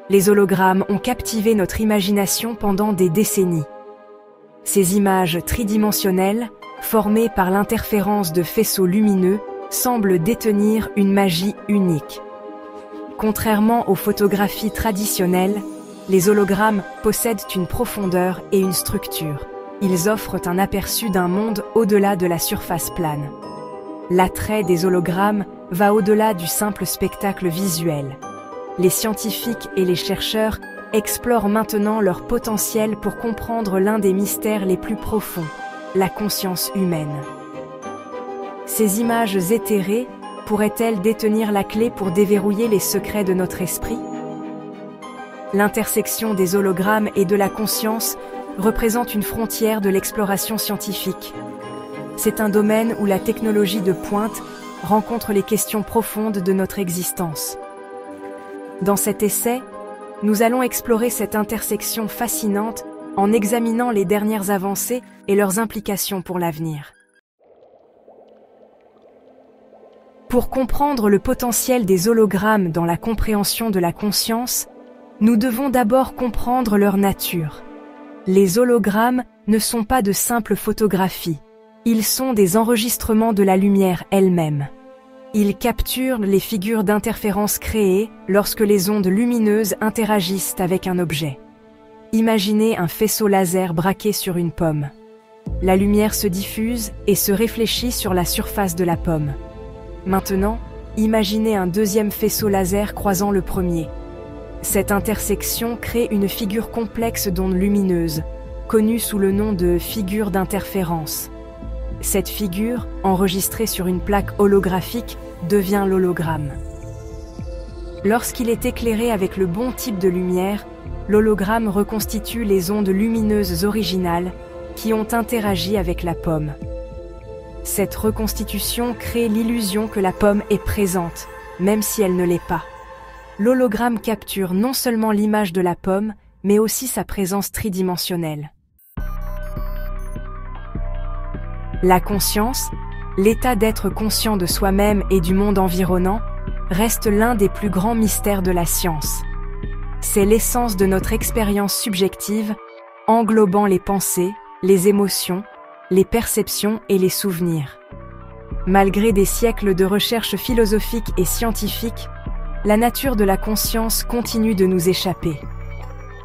les hologrammes ont captivé notre imagination pendant des décennies. Ces images tridimensionnelles, formées par l'interférence de faisceaux lumineux, semblent détenir une magie unique. Contrairement aux photographies traditionnelles, les hologrammes possèdent une profondeur et une structure. Ils offrent un aperçu d'un monde au-delà de la surface plane. L'attrait des hologrammes va au-delà du simple spectacle visuel. Les scientifiques et les chercheurs explorent maintenant leur potentiel pour comprendre l'un des mystères les plus profonds, la conscience humaine. Ces images éthérées pourraient-elles détenir la clé pour déverrouiller les secrets de notre esprit? L'intersection des hologrammes et de la conscience représente une frontière de l'exploration scientifique. C'est un domaine où la technologie de pointe rencontre les questions profondes de notre existence. Dans cet essai, nous allons explorer cette intersection fascinante en examinant les dernières avancées et leurs implications pour l'avenir. Pour comprendre le potentiel des hologrammes dans la compréhension de la conscience, nous devons d'abord comprendre leur nature. Les hologrammes ne sont pas de simples photographies, ils sont des enregistrements de la lumière elle-même. Ils capturent les figures d'interférence créées lorsque les ondes lumineuses interagissent avec un objet. Imaginez un faisceau laser braqué sur une pomme. La lumière se diffuse et se réfléchit sur la surface de la pomme. Maintenant, imaginez un deuxième faisceau laser croisant le premier. Cette intersection crée une figure complexe d'ondes lumineuses, connue sous le nom de figure d'interférence. Cette figure, enregistrée sur une plaque holographique, devient l'hologramme. Lorsqu'il est éclairé avec le bon type de lumière, l'hologramme reconstitue les ondes lumineuses originales qui ont interagi avec la pomme. Cette reconstitution crée l'illusion que la pomme est présente, même si elle ne l'est pas. L'hologramme capture non seulement l'image de la pomme, mais aussi sa présence tridimensionnelle. La conscience, l'état d'être conscient de soi-même et du monde environnant, reste l'un des plus grands mystères de la science. C'est l'essence de notre expérience subjective, englobant les pensées, les émotions, les perceptions et les souvenirs. Malgré des siècles de recherches philosophiques et scientifiques, la nature de la conscience continue de nous échapper.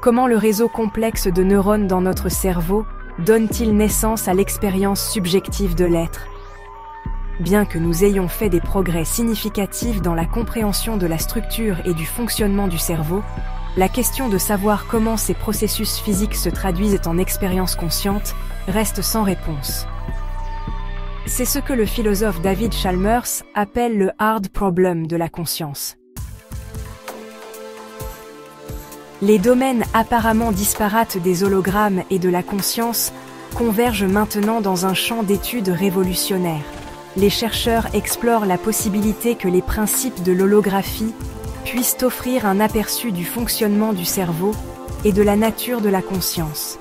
Comment le réseau complexe de neurones dans notre cerveau donne-t-il naissance à l'expérience subjective de l'être? Bien que nous ayons fait des progrès significatifs dans la compréhension de la structure et du fonctionnement du cerveau, la question de savoir comment ces processus physiques se traduisent en expérience consciente reste sans réponse. C'est ce que le philosophe David Chalmers appelle le « hard problem » de la conscience. Les domaines apparemment disparates des hologrammes et de la conscience convergent maintenant dans un champ d'études révolutionnaire. Les chercheurs explorent la possibilité que les principes de l'holographie puissent offrir un aperçu du fonctionnement du cerveau et de la nature de la conscience.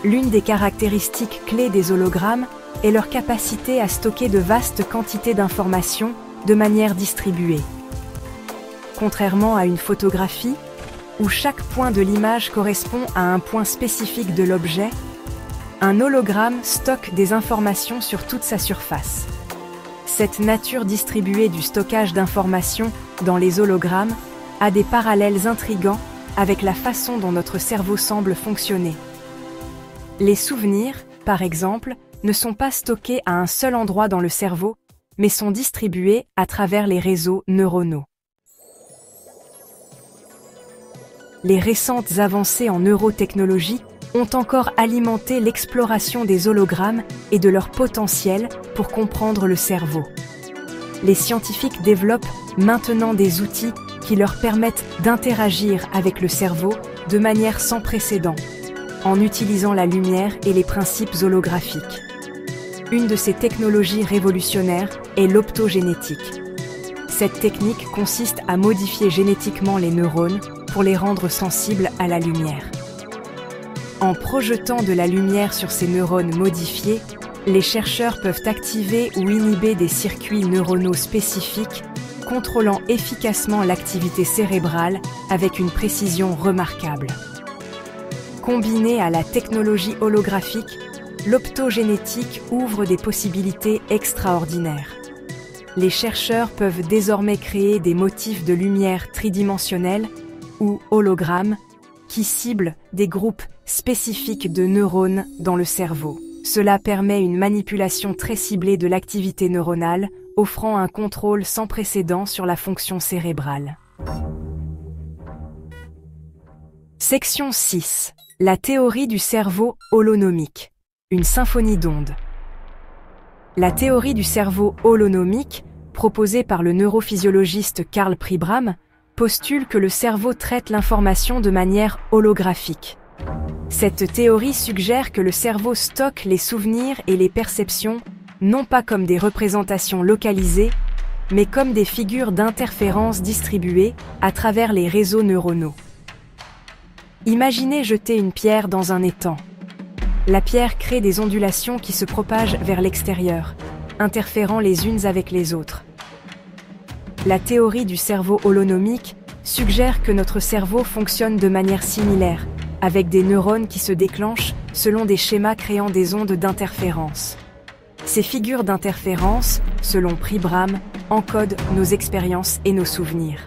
L'une des caractéristiques clés des hologrammes est leur capacité à stocker de vastes quantités d'informations de manière distribuée. Contrairement à une photographie, où chaque point de l'image correspond à un point spécifique de l'objet, un hologramme stocke des informations sur toute sa surface. Cette nature distribuée du stockage d'informations dans les hologrammes a des parallèles intrigants avec la façon dont notre cerveau semble fonctionner. Les souvenirs, par exemple, ne sont pas stockés à un seul endroit dans le cerveau, mais sont distribués à travers les réseaux neuronaux. Les récentes avancées en neurotechnologie ont encore alimenté l'exploration des hologrammes et de leur potentiel pour comprendre le cerveau. Les scientifiques développent maintenant des outils qui leur permettent d'interagir avec le cerveau de manière sans précédent, en utilisant la lumière et les principes holographiques. Une de ces technologies révolutionnaires est l'optogénétique. Cette technique consiste à modifier génétiquement les neurones pour les rendre sensibles à la lumière. En projetant de la lumière sur ces neurones modifiés, les chercheurs peuvent activer ou inhiber des circuits neuronaux spécifiques contrôlant efficacement l'activité cérébrale avec une précision remarquable. Combinée à la technologie holographique, l'optogénétique ouvre des possibilités extraordinaires. Les chercheurs peuvent désormais créer des motifs de lumière tridimensionnels ou hologrammes qui ciblent des groupes spécifiques de neurones dans le cerveau. Cela permet une manipulation très ciblée de l'activité neuronale, offrant un contrôle sans précédent sur la fonction cérébrale. Section 6. La théorie du cerveau holonomique. Une symphonie d'ondes. La théorie du cerveau holonomique, proposée par le neurophysiologiste Karl Pribram, postule que le cerveau traite l'information de manière holographique. Cette théorie suggère que le cerveau stocke les souvenirs et les perceptions, non pas comme des représentations localisées, mais comme des figures d'interférence distribuées à travers les réseaux neuronaux. Imaginez jeter une pierre dans un étang. La pierre crée des ondulations qui se propagent vers l'extérieur, interférant les unes avec les autres. La théorie du cerveau holonomique suggère que notre cerveau fonctionne de manière similaire, avec des neurones qui se déclenchent selon des schémas créant des ondes d'interférence. Ces figures d'interférence, selon Pribram, encodent nos expériences et nos souvenirs.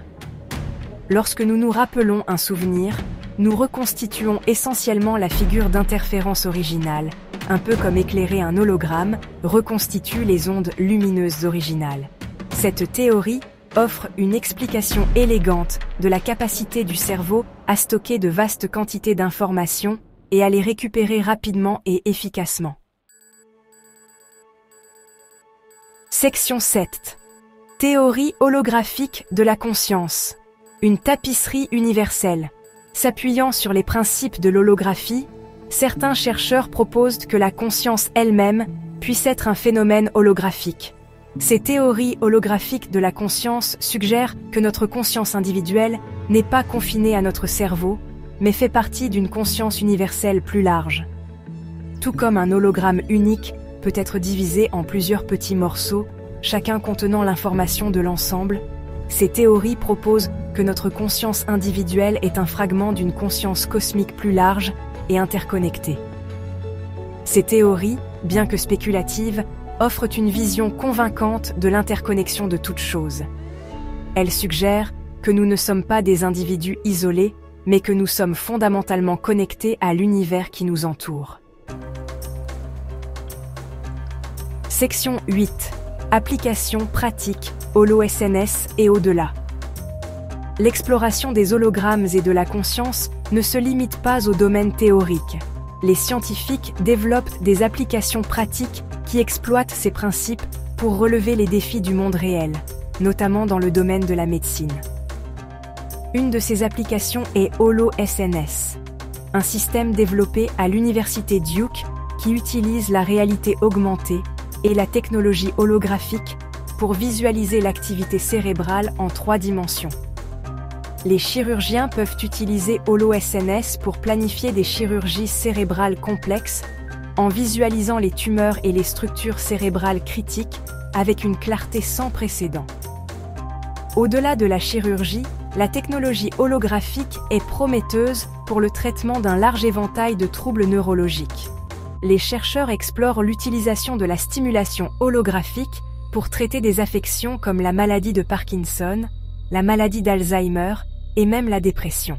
Lorsque nous nous rappelons un souvenir, nous reconstituons essentiellement la figure d'interférence originale, un peu comme éclairer un hologramme reconstitue les ondes lumineuses originales. Cette théorie offre une explication élégante de la capacité du cerveau à stocker de vastes quantités d'informations et à les récupérer rapidement et efficacement. Section 7. Théorie holographique de la conscience. Une tapisserie universelle. S'appuyant sur les principes de l'holographie, certains chercheurs proposent que la conscience elle-même puisse être un phénomène holographique. Ces théories holographiques de la conscience suggèrent que notre conscience individuelle n'est pas confinée à notre cerveau, mais fait partie d'une conscience universelle plus large. Tout comme un hologramme unique peut être divisé en plusieurs petits morceaux, chacun contenant l'information de l'ensemble, ces théories proposent que notre conscience individuelle est un fragment d'une conscience cosmique plus large et interconnectée. Ces théories, bien que spéculatives, offrent une vision convaincante de l'interconnexion de toutes choses. Elles suggèrent que nous ne sommes pas des individus isolés, mais que nous sommes fondamentalement connectés à l'univers qui nous entoure. Section 8. Applications pratiques, holo-SNS et au-delà. L'exploration des hologrammes et de la conscience ne se limite pas au domaine théorique. Les scientifiques développent des applications pratiques qui exploitent ces principes pour relever les défis du monde réel, notamment dans le domaine de la médecine. Une de ces applications est holo-SNS, un système développé à l'université Duke qui utilise la réalité augmentée et la technologie holographique pour visualiser l'activité cérébrale en 3 dimensions. Les chirurgiens peuvent utiliser holo-SNS pour planifier des chirurgies cérébrales complexes en visualisant les tumeurs et les structures cérébrales critiques avec une clarté sans précédent. Au-delà de la chirurgie, la technologie holographique est prometteuse pour le traitement d'un large éventail de troubles neurologiques. Les chercheurs explorent l'utilisation de la stimulation holographique pour traiter des affections comme la maladie de Parkinson, la maladie d'Alzheimer et même la dépression.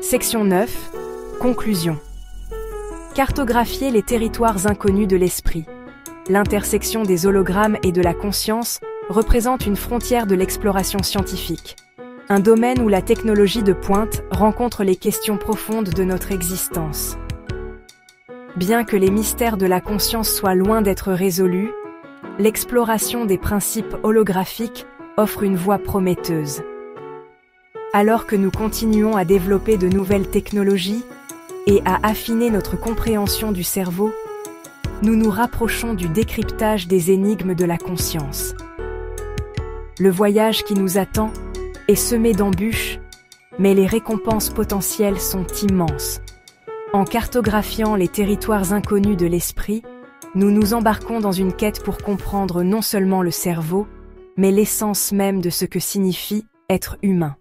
Section 9. Conclusion. Cartographier les territoires inconnus de l'esprit. L'intersection des hologrammes et de la conscience représente une frontière de l'exploration scientifique. Un domaine où la technologie de pointe rencontre les questions profondes de notre existence. Bien que les mystères de la conscience soient loin d'être résolus, l'exploration des principes holographiques offre une voie prometteuse. Alors que nous continuons à développer de nouvelles technologies et à affiner notre compréhension du cerveau, nous nous rapprochons du décryptage des énigmes de la conscience. Le voyage qui nous attend est semé d'embûches, mais les récompenses potentielles sont immenses. En cartographiant les territoires inconnus de l'esprit, nous nous embarquons dans une quête pour comprendre non seulement le cerveau, mais l'essence même de ce que signifie être humain.